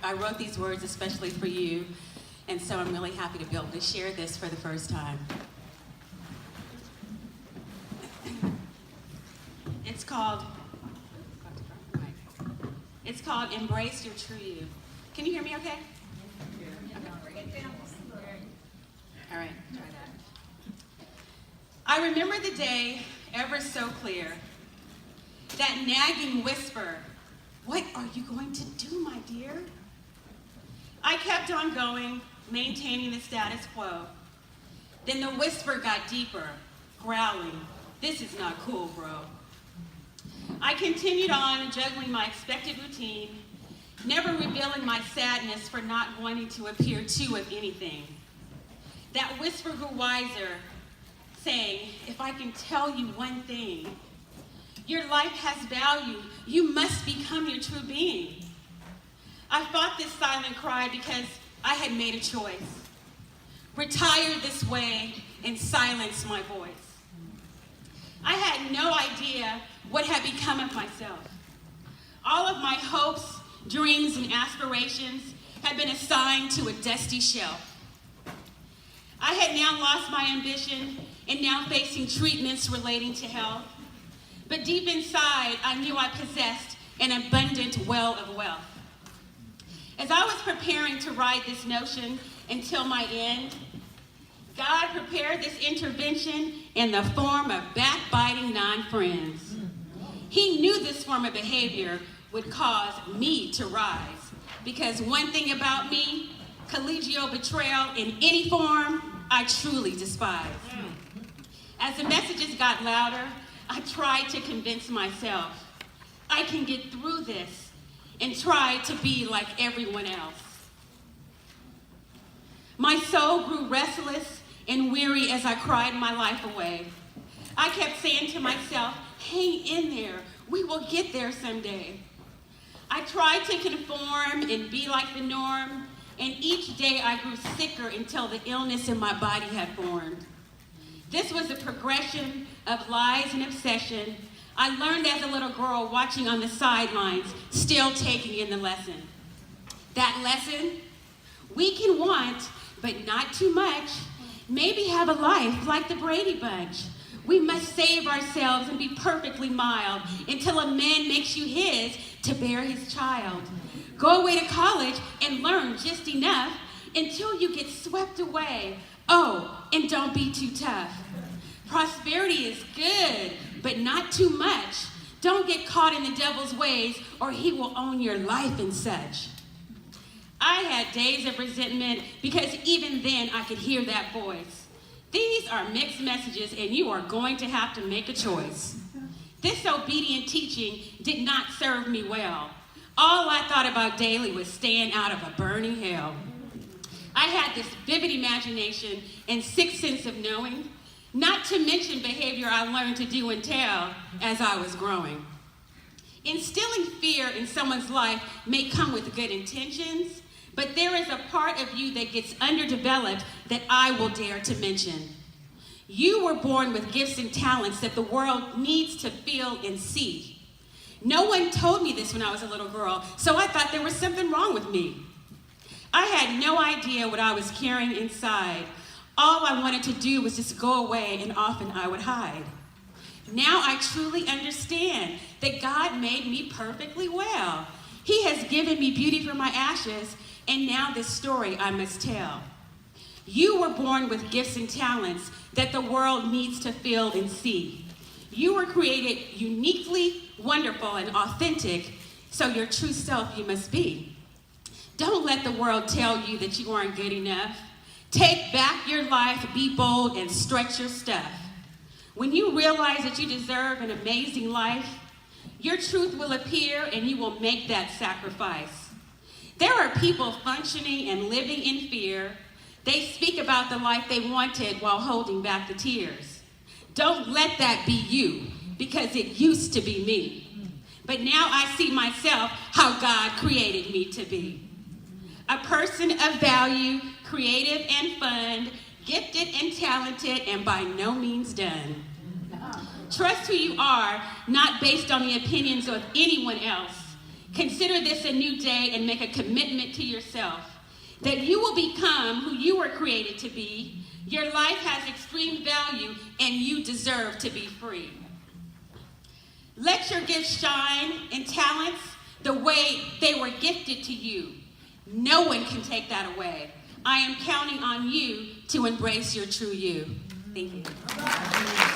I wrote these words especially for you, and so I'm really happy to be able to share this for the first time. It's called Embrace Your True You. Can you hear me okay? Okay. All right, try that. I remember the day ever so clear, that nagging whisper, "What are you going to do, my dear?" I kept on going, maintaining the status quo. Then the whisper got deeper, growling, "This is not cool, bro." I continued on, juggling my expected routine, never revealing my sadness for not wanting to appear too of anything. That whisper grew wiser, saying, "If I can tell you one thing, your life has value. You must become your true being." I fought this silent cry because I had made a choice. Retire this way and silence my voice. I had no idea what had become of myself. All of my hopes, dreams, and aspirations had been assigned to a dusty shelf. I had now lost my ambition and now facing treatments relating to health. But deep inside, I knew I possessed an abundant well of wealth. As I was preparing to ride this notion until my end, God prepared this intervention in the form of backbiting non-friends. He knew this form of behavior would cause me to rise, because one thing about me, collegial betrayal in any form, I truly despise. As the messages got louder, I tried to convince myself I can get through this and try to be like everyone else. My soul grew restless and weary as I cried my life away. I kept saying to myself, "Hang in there, we will get there someday." I tried to conform and be like the norm, and each day I grew sicker until the illness in my body had formed. This was a progression of lies and obsession I learned as a little girl watching on the sidelines, still taking in the lesson. That lesson, we can want, but not too much, maybe have a life like the Brady Bunch. We must save ourselves and be perfectly mild until a man makes you his to bear his child. Go away to college and learn just enough until you get swept away. Oh, and don't be too tough. Prosperity is good, but not too much. Don't get caught in the devil's ways or he will own your life and such. I had days of resentment because even then I could hear that voice. These are mixed messages and you are going to have to make a choice. This obedient teaching did not serve me well. All I thought about daily was staying out of a burning hell. I had this vivid imagination and sixth sense of knowing, not to mention behavior I learned to do and tell as I was growing. Instilling fear in someone's life may come with good intentions, but there is a part of you that gets underdeveloped that I will dare to mention. You were born with gifts and talents that the world needs to feel and see. No one told me this when I was a little girl, so I thought there was something wrong with me. I had no idea what I was carrying inside. All I wanted to do was just go away, and often I would hide. Now I truly understand that God made me perfectly well. He has given me beauty for my ashes, and now this story I must tell. You were born with gifts and talents that the world needs to feel and see. You were created uniquely, wonderful, and authentic, so your true self you must be. Don't let the world tell you that you aren't good enough. Take back your life, be bold, and stretch your stuff. When you realize that you deserve an amazing life, your truth will appear and you will make that sacrifice. There are people functioning and living in fear. They speak about the life they wanted while holding back the tears. Don't let that be you, because it used to be me. But now I see myself how God created me to be. A person of value, creative and fun, gifted and talented, and by no means done. Trust who you are, not based on the opinions of anyone else. Consider this a new day and make a commitment to yourself that you will become who you were created to be. Your life has extreme value and you deserve to be free. Let your gifts shine and talents the way they were gifted to you. No one can take that away. I am counting on you to embrace your true you. Thank you.